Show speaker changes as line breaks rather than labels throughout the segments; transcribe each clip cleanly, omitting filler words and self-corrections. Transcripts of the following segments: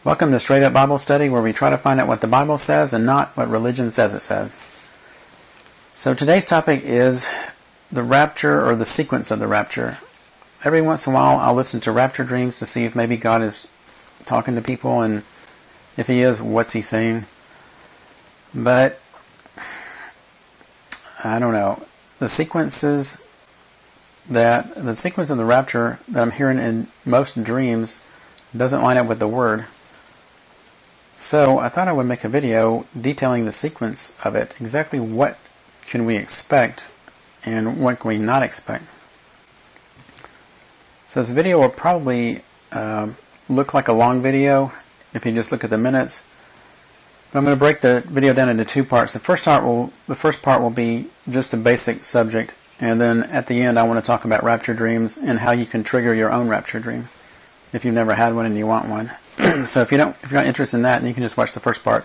Welcome to Straight Up Bible Study, where we try to find out what the Bible says and not what religion says it says. So today's topic is the rapture, or the sequence of the rapture. Every once in a while I'll listen to Raptured Dreams to see if maybe God is talking to people, and if He is, what's He saying? But I don't know. The sequence of the rapture that I'm hearing in most dreams doesn't line up with the Word. So I thought I would make a video detailing the sequence of it. Exactly what can we expect and what can we not expect. So this video will probably look like a long video if you just look at the minutes. But I'm going to break the video down into two parts. The first part will be just the basic subject, and then at the end I want to talk about rapture dreams and how you can trigger your own rapture dream if you've never had one and you want one. So if you're not interested in that, then you can just watch the first part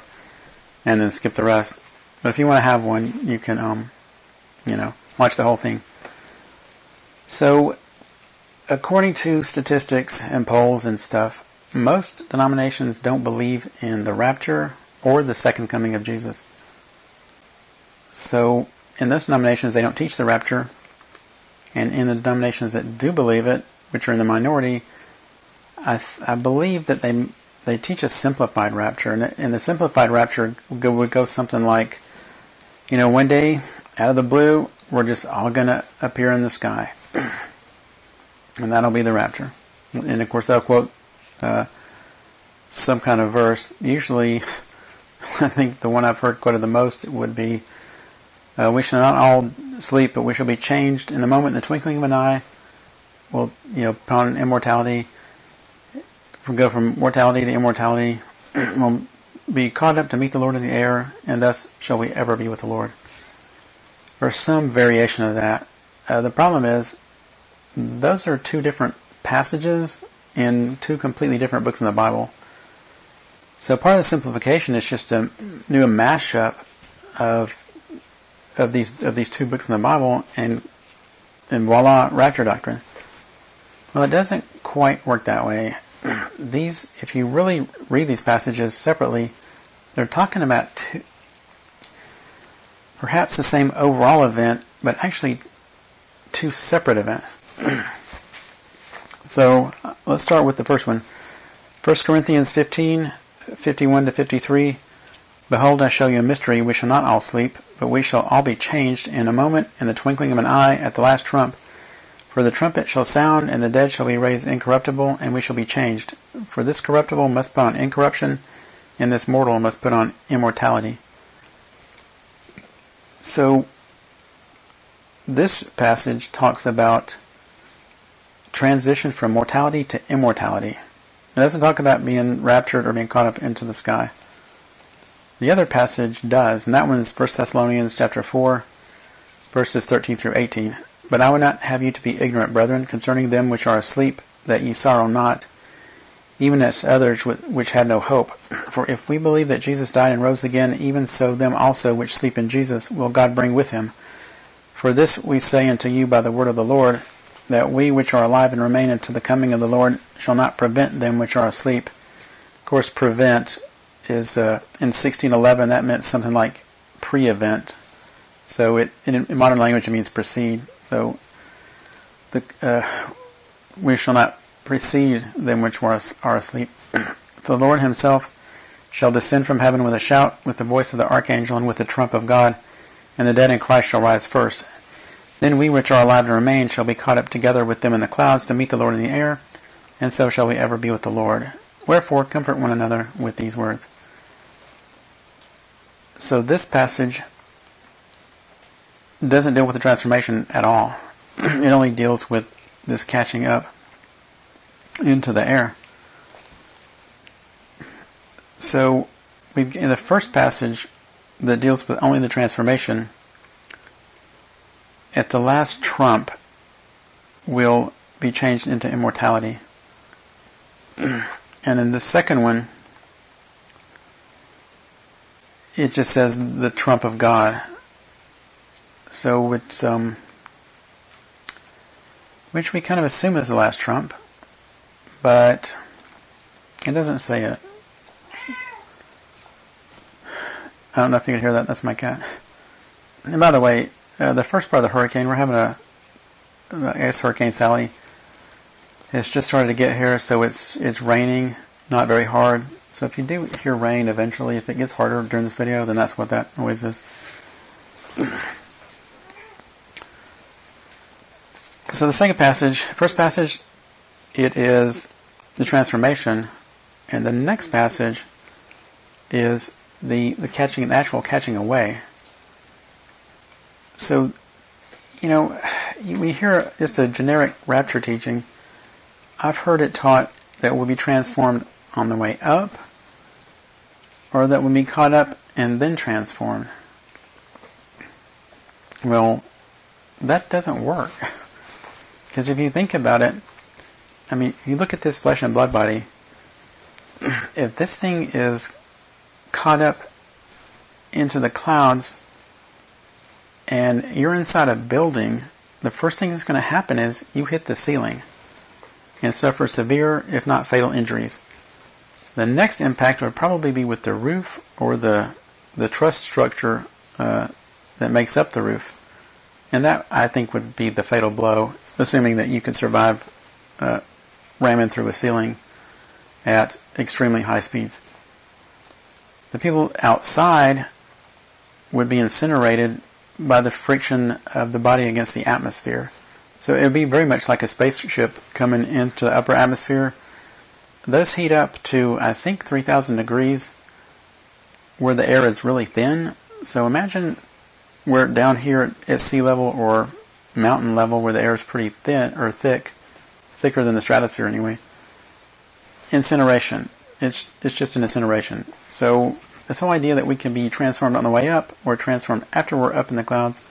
and then skip the rest. But if you want to have one, you can watch the whole thing. So according to statistics and polls and stuff, most denominations don't believe in the rapture or the second coming of Jesus. So in those denominations, they don't teach the rapture. And in the denominations that do believe it, which are in the minority, I believe that they teach a simplified rapture. And the simplified rapture would go something like, one day, out of the blue, we're just all going to appear in the sky. And that'll be the rapture. And of course, they'll quote some kind of verse. Usually, I think the one I've heard quoted the most would be, we shall not all sleep, but we shall be changed in the moment, in the twinkling of an eye. We'll, upon immortality, we'll go from mortality to immortality. We'll be caught up to meet the Lord in the air, and thus shall we ever be with the Lord. Or some variation of that. The problem is, those are two different passages in two completely different books in the Bible. So part of the simplification is just to do a mashup of these two books in the Bible, and voila, rapture doctrine. Well, it doesn't quite work that way. If you really read these passages separately, they're talking about perhaps the same overall event, but actually two separate events. So let's start with the first one. 1 Corinthians 15, 51 to 53. Behold, I show you a mystery. We shall not all sleep, but we shall all be changed in a moment, in the twinkling of an eye, at the last trump. For the trumpet shall sound, and the dead shall be raised incorruptible, and we shall be changed. For this corruptible must put on incorruption, and this mortal must put on immortality. So this passage talks about transition from mortality to immortality. It doesn't talk about being raptured or being caught up into the sky. The other passage does, and that one is 1 Thessalonians Chapter 4, verses 13 through 18. But I would not have you to be ignorant, brethren, concerning them which are asleep, that ye sorrow not, even as others which had no hope. For if we believe that Jesus died and rose again, even so them also which sleep in Jesus will God bring with him. For this we say unto you by the word of the Lord, that we which are alive and remain unto the coming of the Lord shall not prevent them which are asleep. Of course, prevent is, in 1611, that meant something like pre-event. So in modern language it means precede. So we shall not precede them which are asleep. For the Lord himself shall descend from heaven with a shout, with the voice of the archangel, and with the trump of God, and the dead in Christ shall rise first. Then we which are alive and remain shall be caught up together with them in the clouds to meet the Lord in the air, and so shall we ever be with the Lord. Wherefore comfort one another with these words. So this passage doesn't deal with the transformation at all. It only deals with this catching up into the air. So in the first passage that deals with only the transformation, at the last trump will be changed into immortality. And in the second one, it just says the trump of God. So it's which we kind of assume is the last trump, but it doesn't say it. I don't know if you can hear that. That's my cat. And by the way, the first part of the hurricane, we're having I guess Hurricane Sally has just started to get here, so it's raining, not very hard. So if you do hear rain eventually, if it gets harder during this video, then that's what that noise is. So the second passage, first passage, it is the transformation, and the next passage is the actual catching away. So, we hear just a generic rapture teaching. I've heard it taught that we'll be transformed on the way up, or that we'll be caught up and then transformed. Well, that doesn't work. Because if you think about it, you look at this flesh and blood body, if this thing is caught up into the clouds and you're inside a building, the first thing that's going to happen is you hit the ceiling and suffer severe, if not fatal, injuries. The next impact would probably be with the roof or the truss structure that makes up the roof. And that, I think, would be the fatal blow, assuming that you could survive ramming through a ceiling at extremely high speeds. The people outside would be incinerated by the friction of the body against the atmosphere. So it would be very much like a spaceship coming into the upper atmosphere. Those heat up to, I think, 3,000 degrees where the air is really thin. So imagine we're down here at sea level or mountain level where the air is pretty thin or thicker than the stratosphere anyway. Incineration. It's just an incineration. So this whole idea that we can be transformed on the way up or transformed after we're up in the clouds,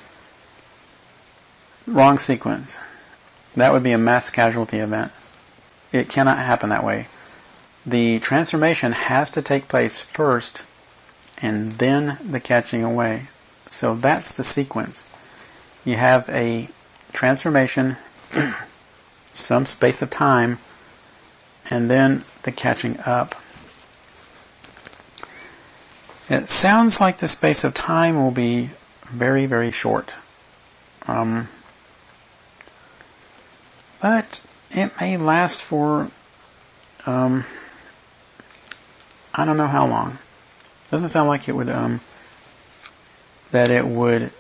wrong sequence. That would be a mass casualty event. It cannot happen that way. The transformation has to take place first and then the catching away. So that's the sequence. You have a transformation, some space of time, and then the catching up. It sounds like the space of time will be very, very short. But it may last for, I don't know how long. Doesn't sound like it would, that it would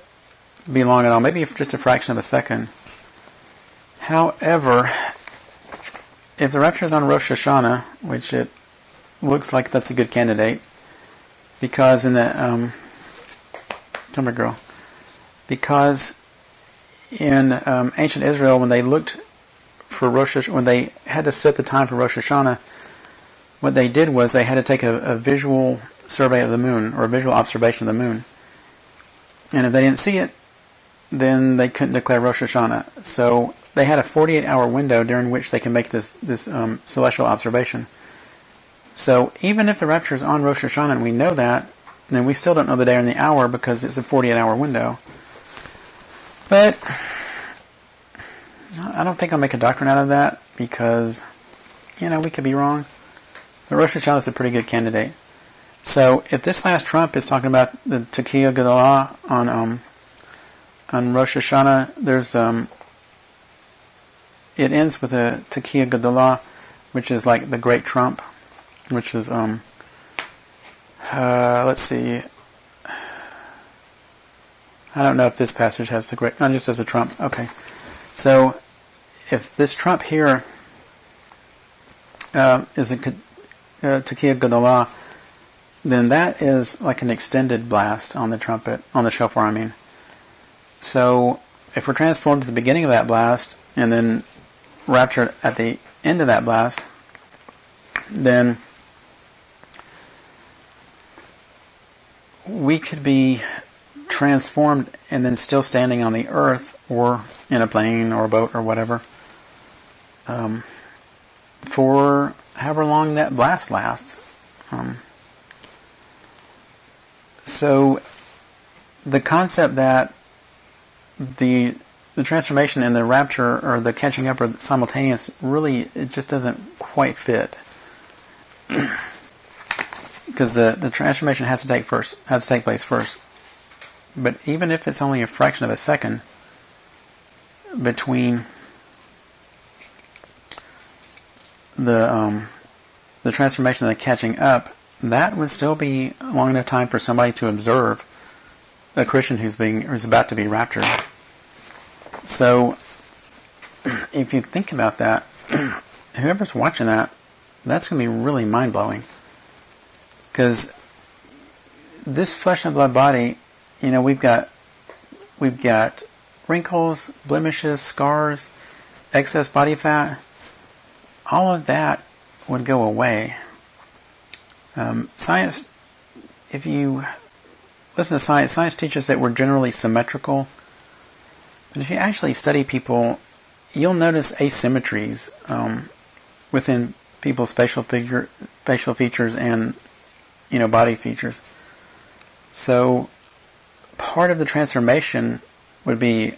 be long at all. Maybe just a fraction of a second. However, if the rapture is on Rosh Hashanah, which it looks like that's a good candidate, because in the because in ancient Israel, when they looked for when they had to set the time for Rosh Hashanah, what they did was they had to take a visual survey of the moon, or a visual observation of the moon. And if they didn't see it, then they couldn't declare Rosh Hashanah. So they had a 48-hour window during which they can make this celestial observation. So even if the rapture is on Rosh Hashanah and we know that, then we still don't know the day and the hour because it's a 48-hour window. But I don't think I'll make a doctrine out of that because, we could be wrong. But Rosh Hashanah is a pretty good candidate. So if this last trump is talking about the Tekiah Gedolah on Rosh Hashanah, there's it ends with a Tekiah Gedolah, which is like the great trump, which is let's see. I don't know if this passage has the great. No, it just says a trump. Okay, so if this trump here is a Tekiah Gedolah, then that is like an extended blast on the trumpet, on the shofar, I mean. So if we're transformed at the beginning of that blast and then raptured at the end of that blast, then we could be transformed and then still standing on the earth or in a plane or a boat or whatever for however long that blast lasts. So the concept that the transformation and the rapture or the catching up are simultaneous, really, it just doesn't quite fit. because the transformation has to take place first. But even if it's only a fraction of a second between the transformation and the catching up, that would still be long enough time for somebody to observe a Christian who's about to be raptured. So, if you think about that, whoever's watching that, that's going to be really mind-blowing. Because this flesh and blood body, we've got wrinkles, blemishes, scars, excess body fat. All of that would go away. Science, if you listen to science teaches that we're generally symmetrical. But if you actually study people, you'll notice asymmetries within people's facial features and body features. So part of the transformation would be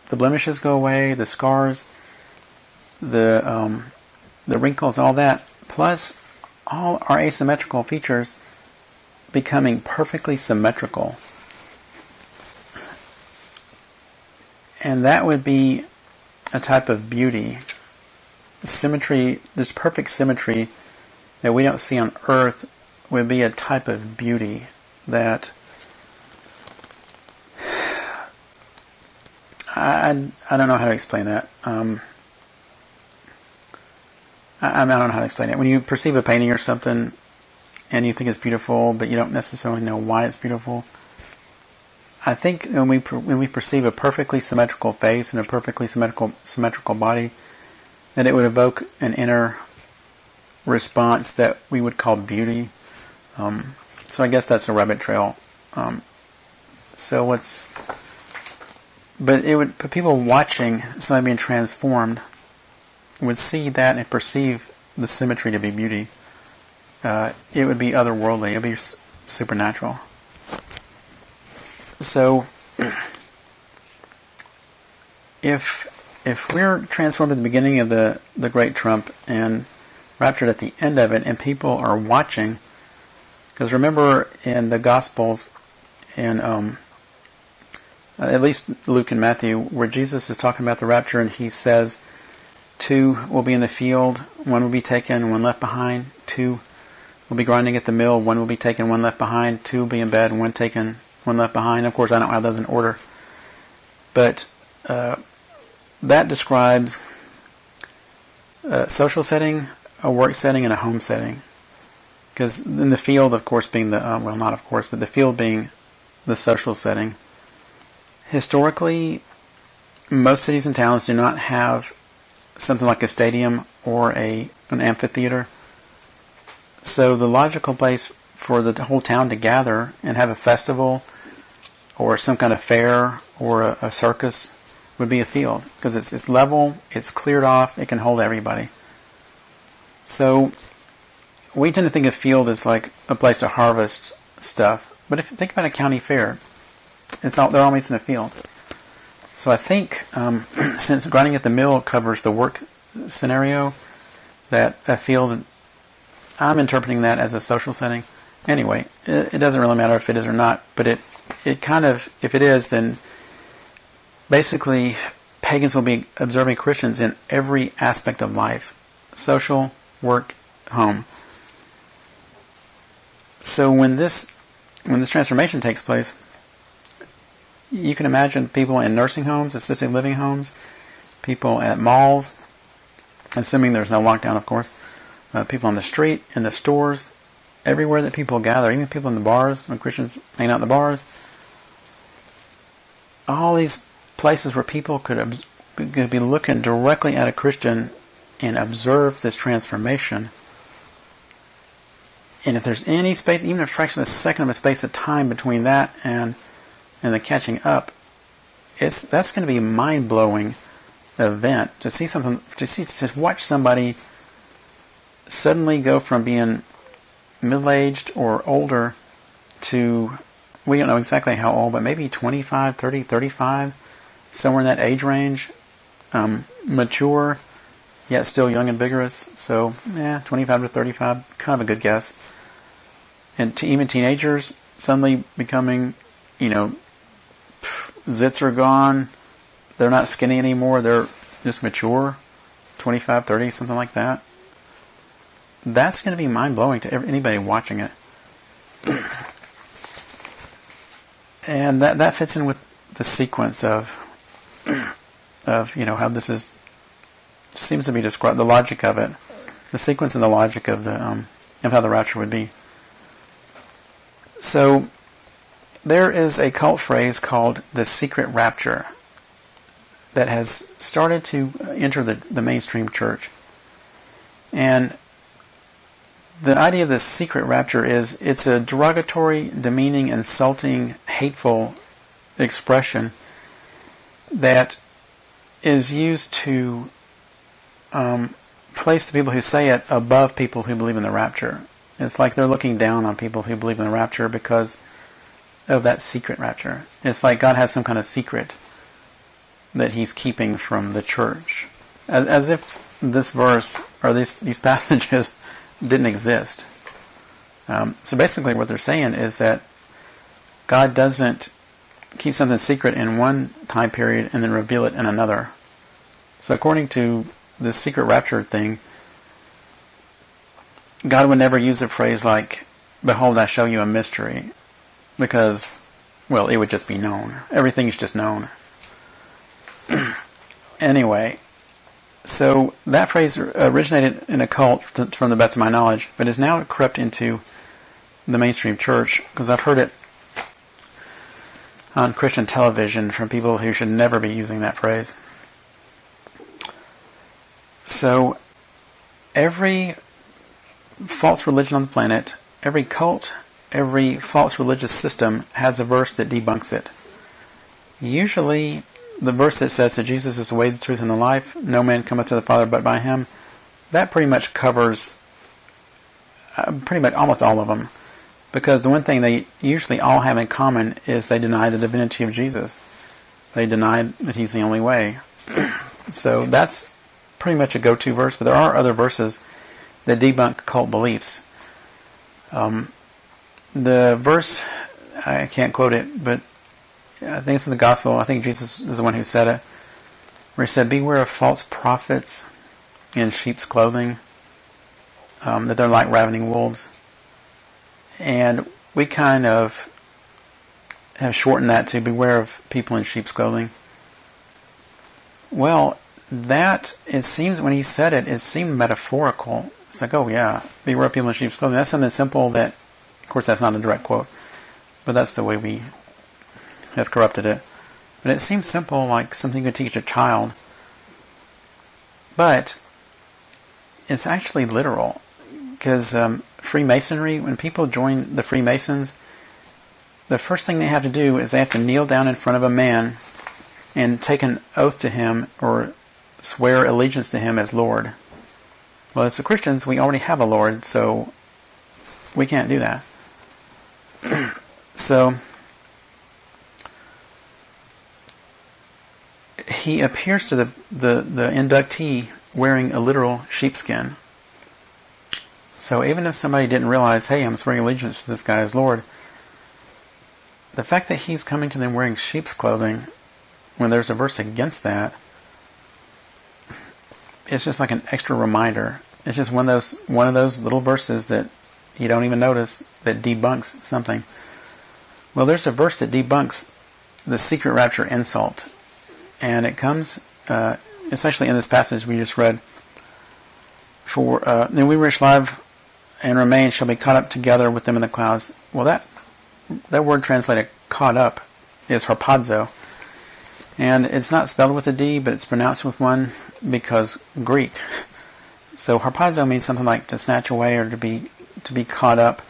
the blemishes go away, the scars, the wrinkles, all that, plus all our asymmetrical features becoming perfectly symmetrical. And that would be a type of beauty. Symmetry, this perfect symmetry that we don't see on earth would be a type of beauty that I don't know how to explain that. I don't know how to explain it. When you perceive a painting or something and you think it's beautiful, but you don't necessarily know why it's beautiful, I think when we perceive a perfectly symmetrical face and a perfectly symmetrical body, that it would evoke an inner response that we would call beauty. So I guess that's a rabbit trail. But it would, people watching somebody being transformed would see that and perceive the symmetry to be beauty. It would be otherworldly. It would be supernatural. So, if we're transformed at the beginning of the Great Trump and raptured at the end of it, and people are watching, because remember in the Gospels, and at least Luke and Matthew, where Jesus is talking about the rapture, and he says, 2 will be in the field, 1 will be taken, 1 left behind. 2 will be grinding at the mill, 1 will be taken, 1 left behind. 2 will be in bed, 1 taken, 1 left behind. Of course, I don't have those in order. But that describes a social setting, a work setting, and a home setting. Because in the field, of course, being not of course, but the field being the social setting. Historically, most cities and towns do not have something like a stadium or an amphitheater. So the logical place for the whole town to gather and have a festival or some kind of fair or a circus would be a field, because it's level, it's cleared off, it can hold everybody. So we tend to think of field as like a place to harvest stuff, but if you think about a county fair, they're always in a field. So I think since grinding at the mill covers the work scenario, that a field, I'm interpreting that as a social setting. Anyway, it doesn't really matter if it is or not, but it kind of, if it is, then basically pagans will be observing Christians in every aspect of life: social, work, home. So when this transformation takes place, you can imagine people in nursing homes, assisted living homes, people at malls, assuming there's no lockdown, of course, people on the street, in the stores, everywhere that people gather, even people in the bars, when Christians hang out in the bars. All these places where people could be looking directly at a Christian and observe this transformation. And if there's any space, even a fraction of a second of a space of time between that and the catching up, that's going to be a mind-blowing event to watch somebody suddenly go from being middle-aged or older to, we don't know exactly how old, but maybe 25, 30, 35, somewhere in that age range, mature, yet still young and vigorous. So, 25 to 35, kind of a good guess. and even teenagers suddenly becoming, zits are gone. They're not skinny anymore. They're just mature, 25, 30, something like that. That's going to be mind-blowing to anybody watching it. And that fits in with the sequence of how this seems to be described, the logic of it, the sequence and the logic of how the rapture would be. So there is a cult phrase called the Secret Rapture that has started to enter the mainstream church. And the idea of the Secret Rapture is it's a derogatory, demeaning, insulting, hateful expression that is used to place the people who say it above people who believe in the rapture. It's like they're looking down on people who believe in the rapture because of that secret rapture. It's like God has some kind of secret that He's keeping from the church. As if this verse or these passages didn't exist. So basically what they're saying is that God doesn't keep something secret in one time period and then reveal it in another. So according to this secret rapture thing, God would never use a phrase like, "Behold, I show you a mystery," because, well, it would just be known. Everything is just known. Anyway, so that phrase originated in a cult, from the best of my knowledge, but is now crept into the mainstream church, because I've heard it on Christian television from people who should never be using that phrase. So every false religion on the planet, every cult, every false religious system has a verse that debunks it. Usually the verse that says that Jesus is the way, the truth, and the life, no man cometh to the Father but by Him, that pretty much covers pretty much almost all of them. Because the one thing they usually all have in common is they deny the divinity of Jesus. They deny that He's the only way. So that's pretty much a go-to verse, but there are other verses that debunk cult beliefs. The verse, I can't quote it, but I think it's in the Gospel. I think Jesus is the one who said it, where He said, "Beware of false prophets in sheep's clothing, that they're like ravening wolves." And we kind of have shortened that to beware of people in sheep's clothing. Well, that, it seems, when He said it, it seemed metaphorical. It's like, oh yeah, beware of people in sheep's clothing. That's something simple that, of course, that's not a direct quote, but that's the way we have corrupted it. But it seems simple, like something you could teach a child. But it's actually literal. Because Freemasonry, when people join the Freemasons, the first thing they have to do is they have to kneel down in front of a man and take an oath to him or swear allegiance to him as Lord. Well, as the Christians, we already have a Lord, so we can't do that. So he appears to the inductee wearing a literal sheepskin. So even if somebody didn't realize, hey, I'm swearing allegiance to this guy as Lord, the fact that he's coming to them wearing sheep's clothing, when there's a verse against that, it's just like an extra reminder. It's just one of those little verses that you don't even notice that debunks something. Well, there's a verse that debunks the secret rapture insult, and it comes, it's actually in this passage we just read. For then we which live and remain shall be caught up together with them in the clouds. Well, that word translated caught up is harpazo. And it's not spelled with a D, but it's pronounced with one because Greek. So harpazo means something like to snatch away or to be caught up,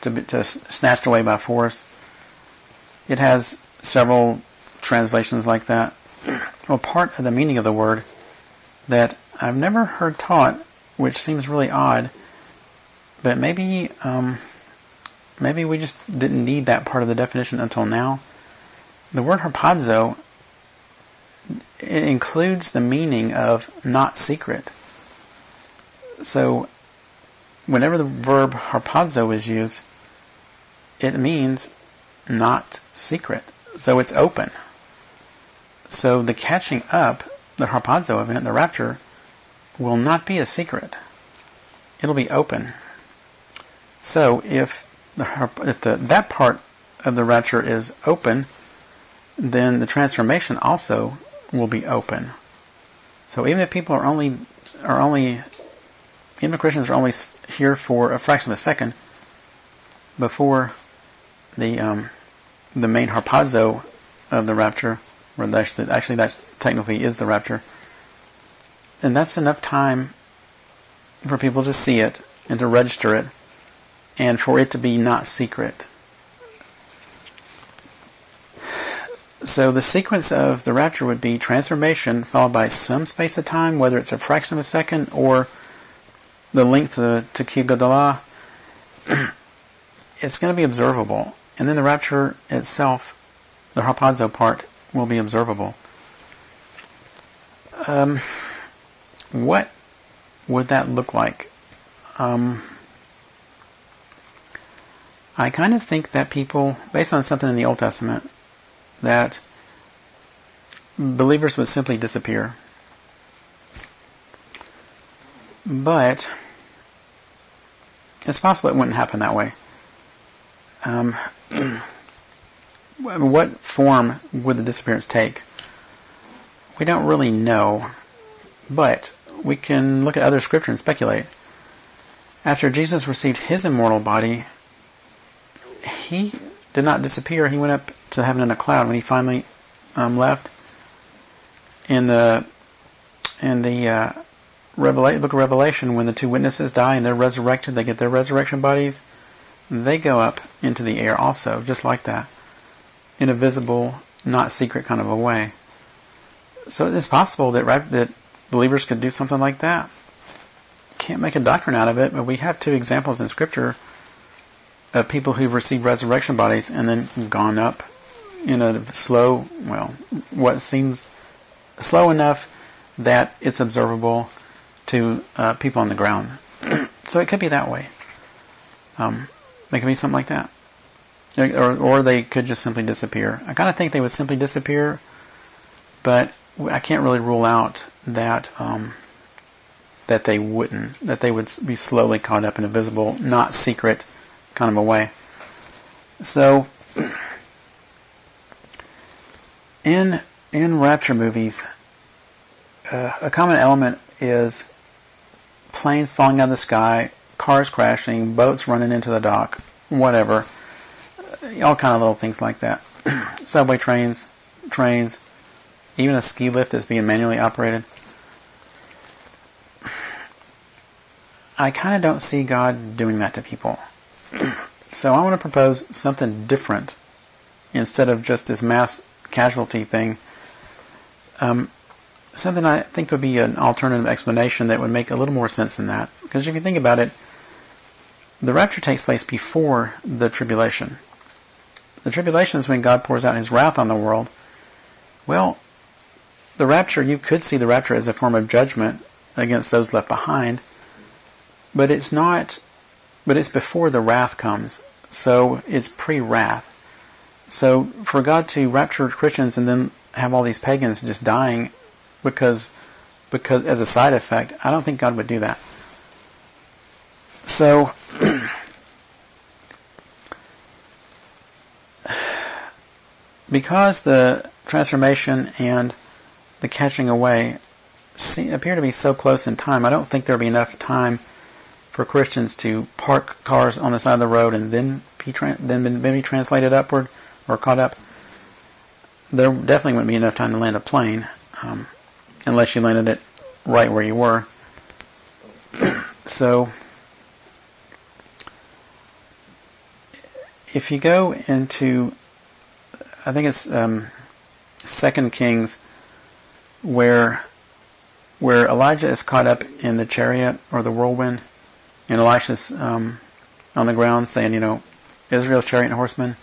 to snatched away by force. It has several translations like that. Well, part of the meaning of the word that I've never heard taught, which seems really odd, but maybe we just didn't need that part of the definition until now. The word harpazo, it includes the meaning of not secret. So whenever the verb harpazo is used, it means not secret. So it's open. So the catching up, the harpazo event, the rapture, will not be a secret. It'll be open. So if that part of the rapture is open, then the transformation also will be open. So even if people even if Christians are only here for a fraction of a second before the main harpazo of the rapture, or actually that technically is the rapture, then that's enough time for people to see it and to register it, and for it to be not secret. So the sequence of the rapture would be transformation followed by some space of time, whether it's a fraction of a second or the length of the Tekib Gadalah. It's going to be observable. And then the rapture itself, the harpazo part, will be observable. What would that look like? I kind of think that people, based on something in the Old Testament, that believers would simply disappear. But it's possible it wouldn't happen that way. What form would the disappearance take? We don't really know, but we can look at other scripture and speculate. After Jesus received his immortal body, he did not disappear. He went up to heaven in a cloud when he finally left. In the book of Revelation, when the two witnesses die and they're resurrected, they get their resurrection bodies, they go up into the air also, just like that, in a visible, not secret kind of a way. So it's possible that believers could do something like that. Can't make a doctrine out of it, but we have two examples in Scripture of people who've received resurrection bodies and then gone up in a slow, what seems slow enough that it's observable to people on the ground. So it could be that way. It could be something like that. Or they could just simply disappear. I kind of think they would simply disappear, but I can't really rule out that that they wouldn't. That they would be slowly caught up in a visible, not secret kind of a way. So, in rapture movies, a common element is planes falling out of the sky, cars crashing, boats running into the dock, whatever. All kind of little things like that. Subway trains, even a ski lift that's being manually operated. I kind of don't see God doing that to people. So I want to propose something different instead of just this mass casualty thing. Something I think would be an alternative explanation that would make a little more sense than that. Because if you think about it, the rapture takes place before the tribulation. The tribulation is when God pours out his wrath on the world. Well, the rapture, you could see the rapture as a form of judgment against those left behind, but it's not, but it's before the wrath comes. So it's pre-wrath. So for God to rapture Christians and then have all these pagans just dying because as a side effect, I don't think God would do that. So because the transformation and the catching away appear to be so close in time, I don't think there'll be enough time for Christians to park cars on the side of the road and then be translated upward or caught up. There definitely wouldn't be enough time to land a plane unless you landed it right where you were. So if you go into, I think it's 2 Kings, where Elijah is caught up in the chariot or the whirlwind, and Elisha's on the ground saying, Israel's chariot and horsemen.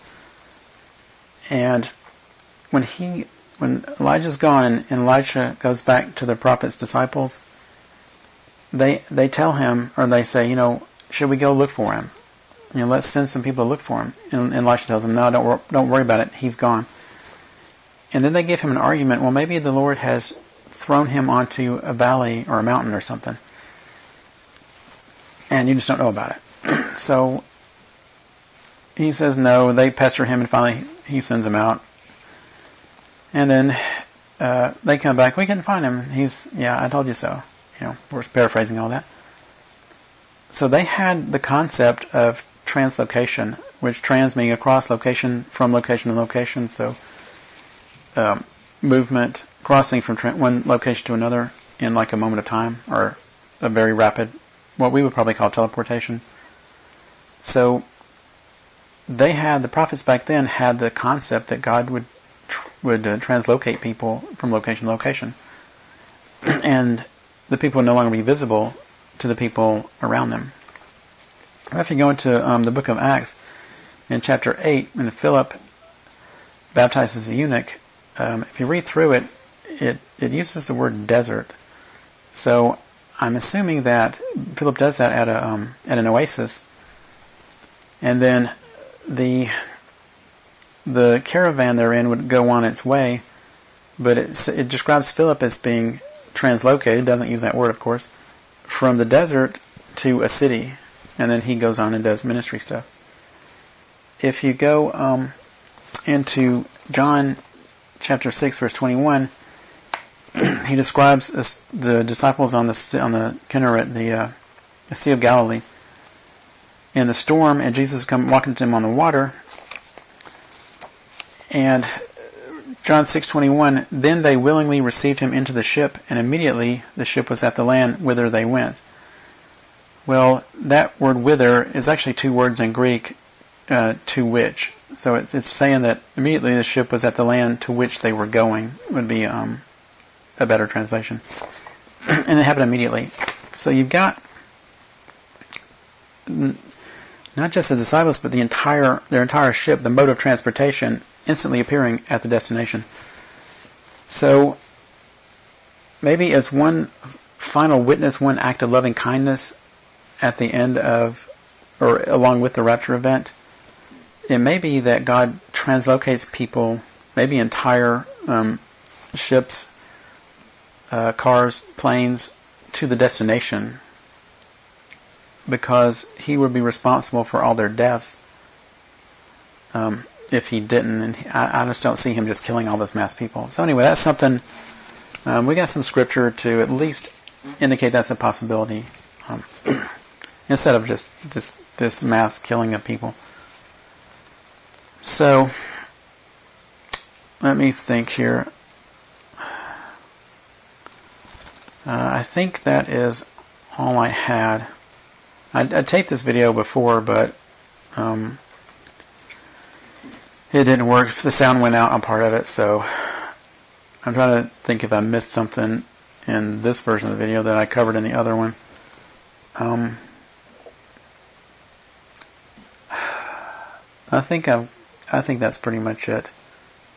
And when Elijah's gone and Elisha goes back to the prophet's disciples, they tell him, or they say, should we go look for him? let's send some people to look for him. And Elisha tells him, no, don't worry about it. He's gone. And then they give him an argument. Well, maybe the Lord has thrown him onto a valley or a mountain or something, and you just don't know about it. So he says no. They pester him, and finally he sends him out. And then they come back. We couldn't find him. I told you so. We're paraphrasing all that. So they had the concept of translocation, which trans meaning across, location from location to location. So movement, crossing from one location to another in like a moment of time, or a very rapid, what we would probably call teleportation. So the prophets back then had the concept that God would translocate people from location to location, and the people would no longer be visible to the people around them. If you go into the book of Acts, in chapter 8, when Philip baptizes a eunuch, if you read through it, it uses the word desert. So I'm assuming that Philip does that at an oasis, and then the caravan they're in would go on its way, but it describes Philip as being translocated. It doesn't use that word, of course, from the desert to a city, and then he goes on and does ministry stuff. If you go into John chapter 6, verse 21, he describes the disciples on the Kinneret, the Sea of Galilee, in the storm, and Jesus come walking to them on the water. And John 6:21, then they willingly received him into the ship, and immediately the ship was at the land whither they went. Well, that word whither is actually two words in Greek, to which. So it's saying that immediately the ship was at the land to which they were going, would be a better translation. And it happened immediately. So you've got not just the disciples, but their entire ship, the mode of transportation, instantly appearing at the destination. So maybe as one final witness, one act of loving kindness at the end of, or along with the rapture event, it may be that God translocates people, maybe entire ships, cars, planes, to the destination, because he would be responsible for all their deaths if he didn't, and I just don't see him just killing all those mass people. So anyway, that's something, we got some scripture to at least indicate that's a possibility, instead of just this mass killing of people. So, let me think here. I think that is all I had. I taped this video before, but it didn't work. The sound went out on part of it, so I'm trying to think if I missed something in this version of the video that I covered in the other one. I think that's pretty much it.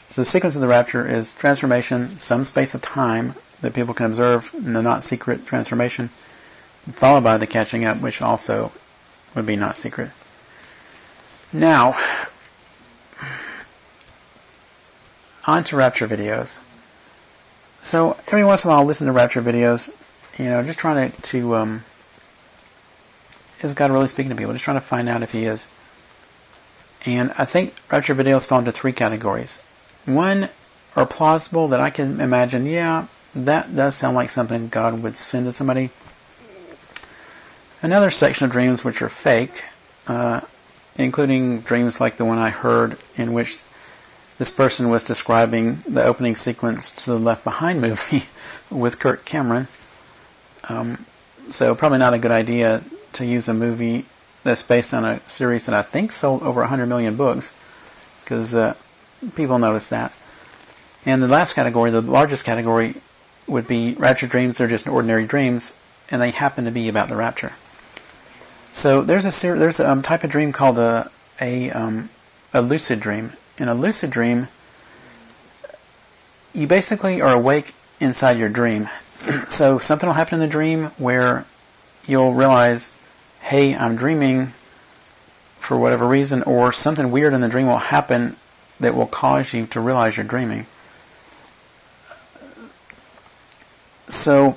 So the sequence of the rapture is transformation, some space of time that people can observe in the not secret transformation, followed by the catching up, which also would be not secret. Now, on to rapture videos. So every once in a while I'll listen to rapture videos, just trying to is God really speaking to people? Just trying to find out if he is. And I think rapture videos fall into three categories. One are plausible, that I can imagine, yeah, that does sound like something God would send to somebody. Another section of dreams which are fake, including dreams like the one I heard in which this person was describing the opening sequence to the Left Behind movie with Kirk Cameron. So probably not a good idea to use a movie that's based on a series that I think sold over 100 million books, because people notice that. And the last category, the largest category, would be rapture dreams. They're just ordinary dreams, and they happen to be about the rapture. So there's a type of dream called a lucid dream. In a lucid dream, you basically are awake inside your dream. So something will happen in the dream where you'll realize, hey, I'm dreaming for whatever reason, or something weird in the dream will happen that will cause you to realize you're dreaming. So,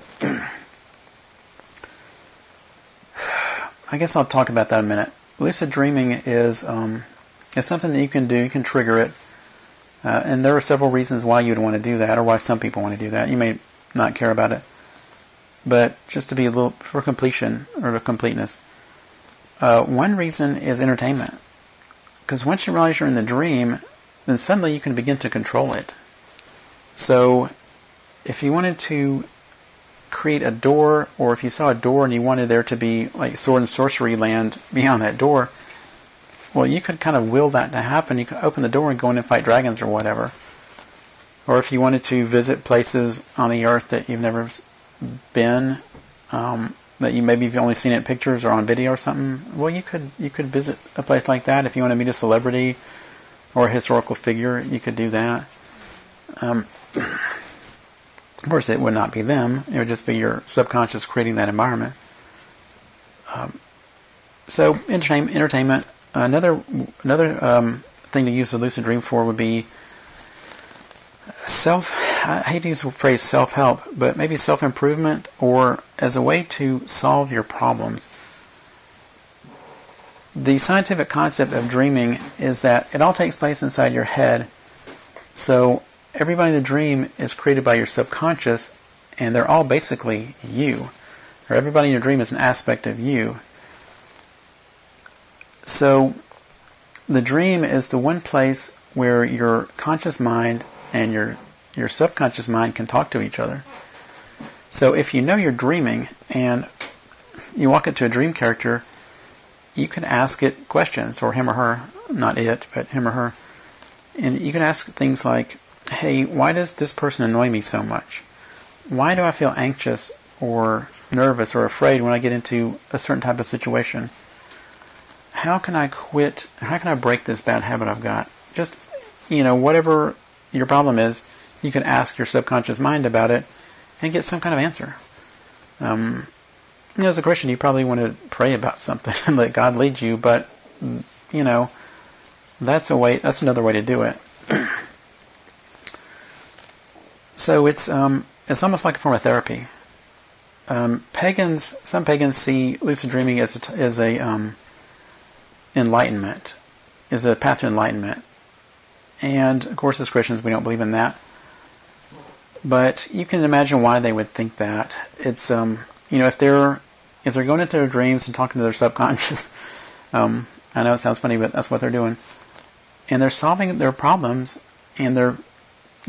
I guess I'll talk about that in a minute. Lucid dreaming is something that you can do. You can trigger it. And there are several reasons why you'd want to do that, or why some people want to do that. You may not care about it. But just to be a little, for completion, or completeness, one reason is entertainment. Because once you realize you're in the dream, then suddenly you can begin to control it. So, if you wanted to create a door, or if you saw a door and you wanted there to be like sword and sorcery land beyond that door, well, you could kind of will that to happen. You could open the door and go in and fight dragons or whatever. Or if you wanted to visit places on the earth that you've never been, that you've only seen it in pictures or on video or something, well, you could visit a place like that. If you want to meet a celebrity or a historical figure, you could do that. Of course, it would not be them. It would just be your subconscious creating that environment. So, entertainment. Another thing to use the lucid dream for would be I hate to use the phrase self-help, but maybe self-improvement, or as a way to solve your problems. The scientific concept of dreaming is that it all takes place inside your head. So everybody in the dream is created by your subconscious, and they're all basically you. Or everybody in your dream is an aspect of you. So the dream is the one place where your conscious mind and your subconscious mind can talk to each other. So if you know you're dreaming and you walk up to a dream character, you can ask it questions, or him or her, not it, but him or her. And you can ask things like, hey, why does this person annoy me so much? Why do I feel anxious or nervous or afraid when I get into a certain type of situation? How can I quit? How can I break this bad habit I've got? Just, whatever your problem is, you can ask your subconscious mind about it and get some kind of answer. As a Christian, you probably want to pray about something and let God lead you, but, that's another way to do it. So it's almost like a form of therapy. Some pagans see lucid dreaming as a enlightenment, is a path to enlightenment. And of course, as Christians, we don't believe in that. But you can imagine why they would think that. It's if they're going into their dreams and talking to their subconscious, I know it sounds funny, but that's what they're doing. And they're solving their problems, and they're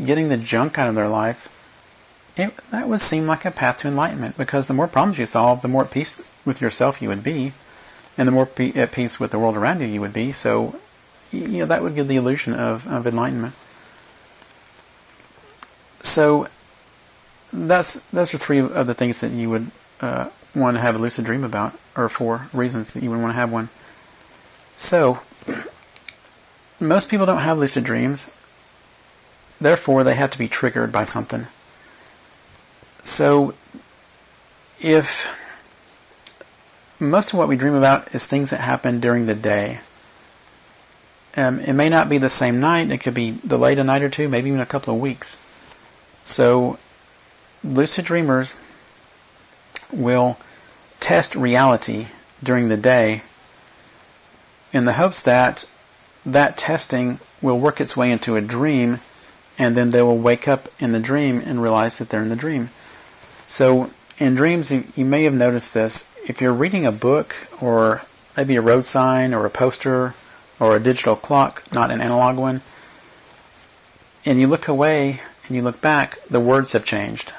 getting the junk out of their life. That would seem like a path to enlightenment, because the more problems you solve, the more at peace with yourself you would be, and the more at peace with the world around you would be. So, that would give the illusion of enlightenment. So, those are three of the things that you would want to have a lucid dream about, or 4 reasons that you would want to have one. So, most people don't have lucid dreams, therefore they have to be triggered by something. So, if most of what we dream about is things that happen during the day, it may not be the same night, it could be delayed a night or two, maybe even a couple of weeks. So, lucid dreamers will test reality during the day in the hopes that that testing will work its way into a dream, and then they will wake up in the dream and realize that they're in the dream. So in dreams, you may have noticed this. If you're reading a book, or maybe a road sign, or a poster, or a digital clock, not an analog one, and you look away and you look back, the words have changed.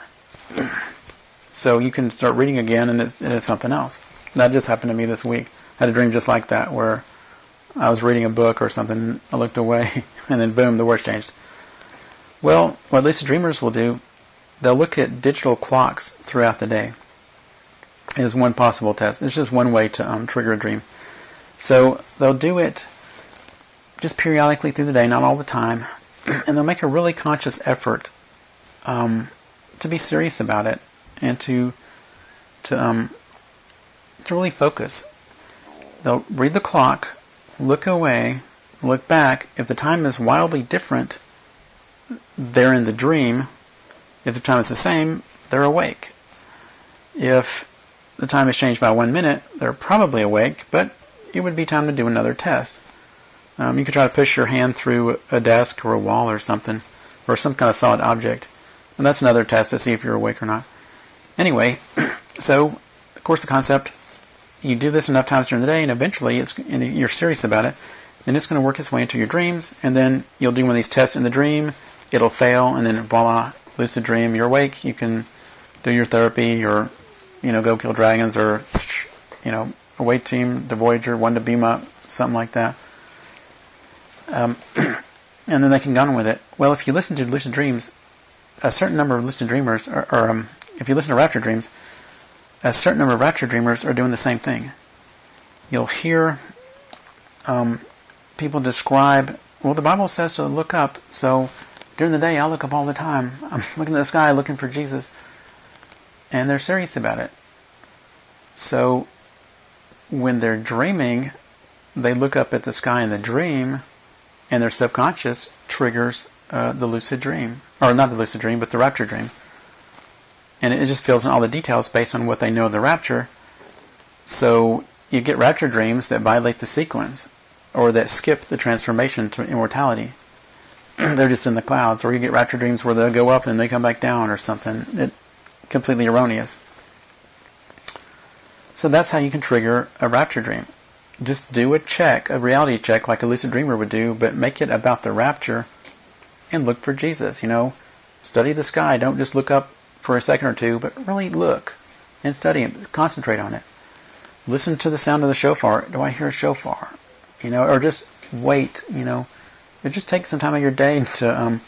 So you can start reading again, and it's something else. That just happened to me this week. I had a dream just like that, where I was reading a book or something, I looked away, and then boom, the words changed. Well, what lucid dreamers will do, they'll look at digital clocks throughout the day. Is one possible test. It's just one way to trigger a dream. So they'll do it just periodically through the day, not all the time, and they'll make a really conscious effort to be serious about it, and to really focus. They'll read the clock look away, look back. If the time is wildly different, they're in the dream. If the time is the same, they're awake. If the time is changed by 1 minute, they're probably awake, but it would be time to do another test. You could try to push your hand through a desk or a wall or something, or some kind of solid object. And that's another test to see if you're awake or not. Anyway, so, of course, the concept, you do this enough times during the day, and eventually and you're serious about it, and it's going to work its way into your dreams, and then you'll do one of these tests in the dream, it'll fail, and then voila, lucid dream, you're awake, you can do your therapy, or, go kill dragons, or, away team, the Voyager, one to beam up, something like that. And then they can go on with it. Well, if you listen to lucid dreams, a certain number of lucid dreamers, or if you listen to Raptured Dreams, a certain number of Raptured Dreamers are doing the same thing. You'll hear people describe, well, the Bible says to look up, so during the day I look up all the time. I'm looking at the sky looking for Jesus. And they're serious about it. So when they're dreaming, they look up at the sky in the dream, and their subconscious triggers the lucid dream. Or not the lucid dream, but the rapture dream. And it just fills in all the details based on what they know of the rapture. So you get rapture dreams that violate the sequence, or that skip the transformation to immortality. They're just in the clouds. Or you get rapture dreams where they'll go up and they come back down or something. It's completely erroneous. So that's how you can trigger a rapture dream. Just do a check, a reality check like a lucid dreamer would do, but make it about the rapture and look for Jesus. Study the sky. Don't just look up for a second or two, but really look and study it. Concentrate on it. Listen to the sound of the shofar. Do I hear a shofar? Or just wait. It just takes some time of your day to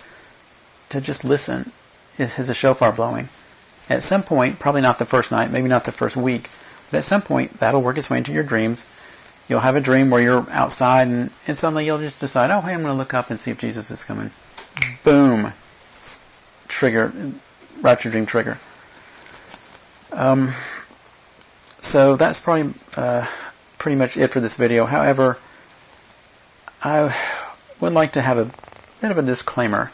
just listen. Is a shofar blowing? At some point, probably not the first night, maybe not the first week, but at some point that'll work its way into your dreams. You'll have a dream where you're outside, and suddenly you'll just decide, oh, hey, I'm going to look up and see if Jesus is coming. Boom. Trigger. Rapture dream trigger. So that's probably pretty much it for this video. However, I would like to have a bit of a disclaimer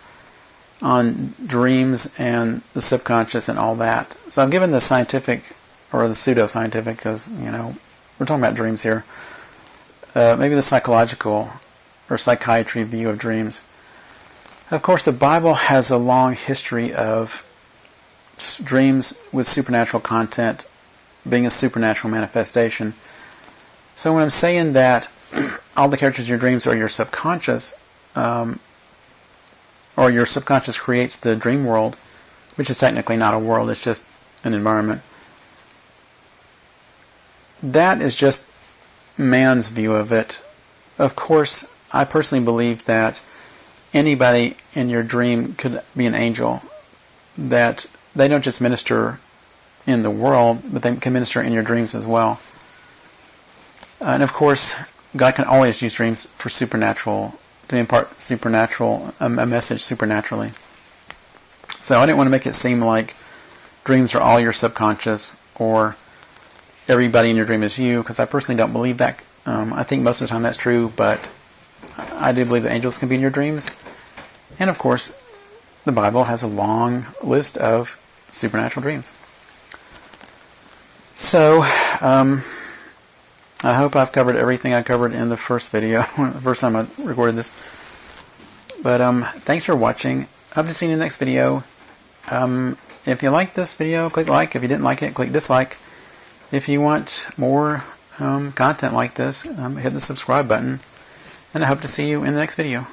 on dreams and the subconscious and all that. So I've given the scientific, or the pseudo-scientific, because, we're talking about dreams here. Maybe the psychological or psychiatry view of dreams. Of course, the Bible has a long history of dreams with supernatural content being a supernatural manifestation. So when I'm saying that all the characters in your dreams are your subconscious, or your subconscious creates the dream world, which is technically not a world, it's just an environment, that is just man's view of it. Of course, I personally believe that anybody in your dream could be an angel, that they don't just minister in the world, but they can minister in your dreams as well. And of course, God can always use dreams for supernatural, to impart supernatural, a message supernaturally. So I didn't want to make it seem like dreams are all your subconscious, or everybody in your dream is you, because I personally don't believe that. I think most of the time that's true, but I do believe that angels can be in your dreams. And of course, the Bible has a long list of supernatural dreams. So, I hope I've covered everything I covered in the first video, the first time I recorded this. But thanks for watching. Hope to see you in the next video. If you liked this video, click like. If you didn't like it, click dislike. If you want more content like this, hit the subscribe button. And I hope to see you in the next video.